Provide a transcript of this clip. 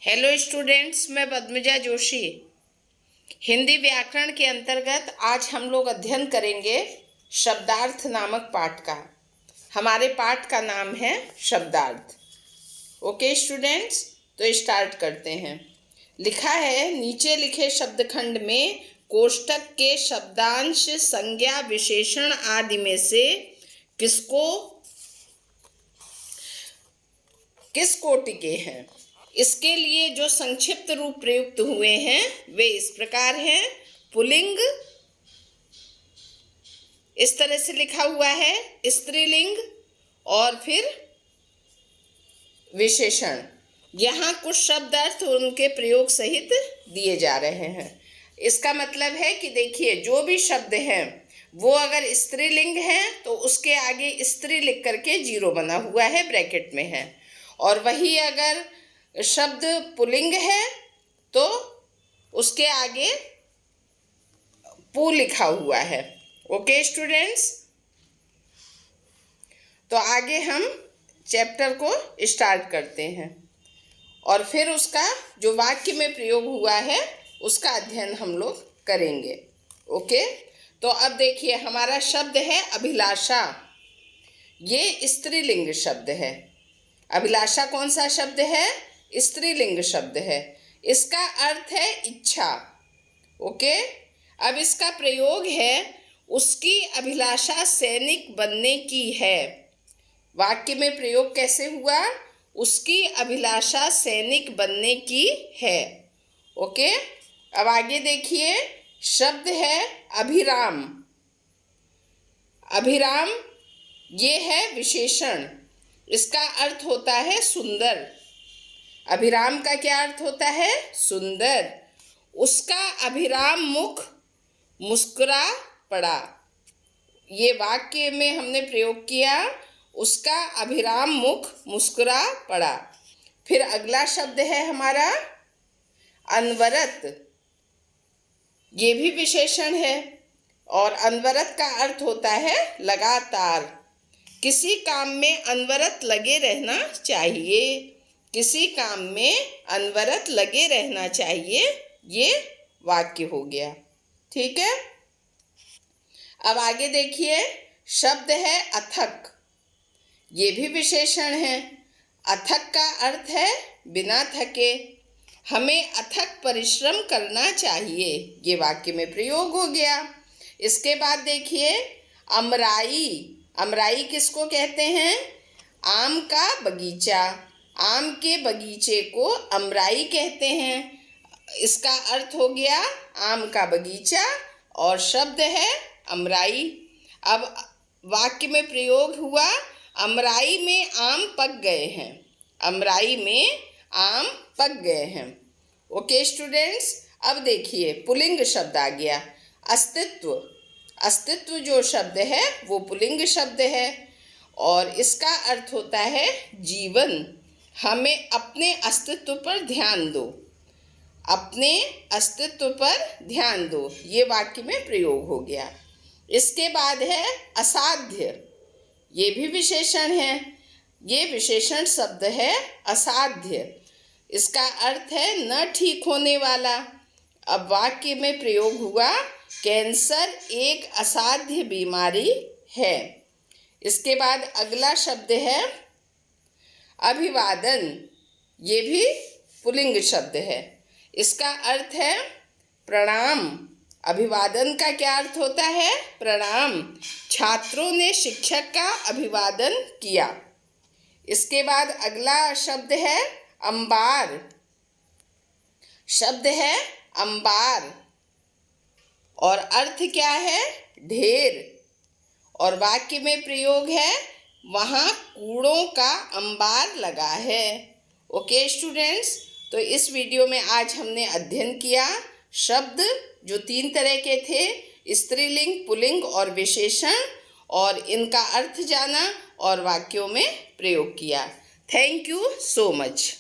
Hello students, मैं पद्मजा जोशी। हिंदी व्याकरण के अंतर्गत आज हम लोग अध्ययन करेंगे शब्दार्थ नामक पाठ का। हमारे पाठ का नाम है शब्दार्थ। ओके स्टूडेंट्स, तो स्टार्ट करते हैं। लिखा है, नीचे लिखे शब्दखंड में कोष्ठक के शब्दांश, संज्ञा, विशेषण आदि में से किस कोटि के हैं। इसके लिए जो संक्षिप्त रूप प्रयुक्त हुए हैं वे इस प्रकार हैं। पुल्लिंग, इस तरह से लिखा हुआ है, स्त्रीलिंग और फिर विशेषण। यहाँ कुछ शब्द अर्थ उनके प्रयोग सहित दिए जा रहे हैं। इसका मतलब है कि देखिए, जो भी शब्द हैं वो अगर स्त्रीलिंग है तो उसके आगे स्त्री लिख करके 0 बना हुआ है, ब्रैकेट में है। और वही अगर शब्द पुल्लिंग है तो उसके आगे पु लिखा हुआ है। ओके स्टूडेंट्स, तो आगे हम चैप्टर को स्टार्ट करते हैं और फिर उसका जो वाक्य में प्रयोग हुआ है उसका अध्ययन हम लोग करेंगे। ओके, तो अब देखिए, हमारा शब्द है अभिलाषा। ये स्त्रीलिंग शब्द है। अभिलाषा कौन सा शब्द है? स्त्रीलिंग शब्द है। इसका अर्थ है इच्छा। ओके, अब इसका प्रयोग है, उसकी अभिलाषा सैनिक बनने की है। वाक्य में प्रयोग कैसे हुआ? उसकी अभिलाषा सैनिक बनने की है। ओके, अब आगे देखिए, शब्द है अभिराम। अभिराम ये है विशेषण। इसका अर्थ होता है सुंदर। अभिराम का क्या अर्थ होता है? सुंदर। उसका अभिराम मुख मुस्कुरा पड़ा। ये वाक्य में हमने प्रयोग किया, उसका अभिराम मुख मुस्कुरा पड़ा। फिर अगला शब्द है हमारा अनवरत। ये भी विशेषण है और अनवरत का अर्थ होता है लगातार। किसी काम में अनवरत लगे रहना चाहिए। किसी काम में अनवरत लगे रहना चाहिए, ये वाक्य हो गया। ठीक है, अब आगे देखिए, शब्द है अथक। ये भी विशेषण है। अथक का अर्थ है बिना थके। हमें अथक परिश्रम करना चाहिए, ये वाक्य में प्रयोग हो गया। इसके बाद देखिए, अमराई। अमराई किसको कहते हैं? आम का बगीचा। आम के बगीचे को अमराई कहते हैं। इसका अर्थ हो गया आम का बगीचा और शब्द है अमराई। अब वाक्य में प्रयोग हुआ, अमराई में आम पक गए हैं। अमराई में आम पक गए हैं। ओके स्टूडेंट्स, अब देखिए, पुल्लिंग शब्द आ गया। अस्तित्व। अस्तित्व जो शब्द है वो पुल्लिंग शब्द है और इसका अर्थ होता है जीवन। हमें अपने अस्तित्व पर ध्यान दो। अपने अस्तित्व पर ध्यान दो, ये वाक्य में प्रयोग हो गया। इसके बाद है असाध्य। ये भी विशेषण है। ये विशेषण शब्द है असाध्य। इसका अर्थ है न ठीक होने वाला। अब वाक्य में प्रयोग हुआ, कैंसर एक असाध्य बीमारी है। इसके बाद अगला शब्द है अभिवादन। ये भी पुल्लिंग शब्द है। इसका अर्थ है प्रणाम। अभिवादन का क्या अर्थ होता है? प्रणाम। छात्रों ने शिक्षक का अभिवादन किया। इसके बाद अगला शब्द है अंबार। शब्द है अंबार और अर्थ क्या है? ढेर। और वाक्य में प्रयोग है, वहाँ कूड़ों का अंबार लगा है। ओके स्टूडेंट्स, तो इस वीडियो में आज हमने अध्ययन किया शब्द जो 3 तरह के थे, स्त्रीलिंग, पुल्लिंग और विशेषण, और इनका अर्थ जाना और वाक्यों में प्रयोग किया। Thank you so much.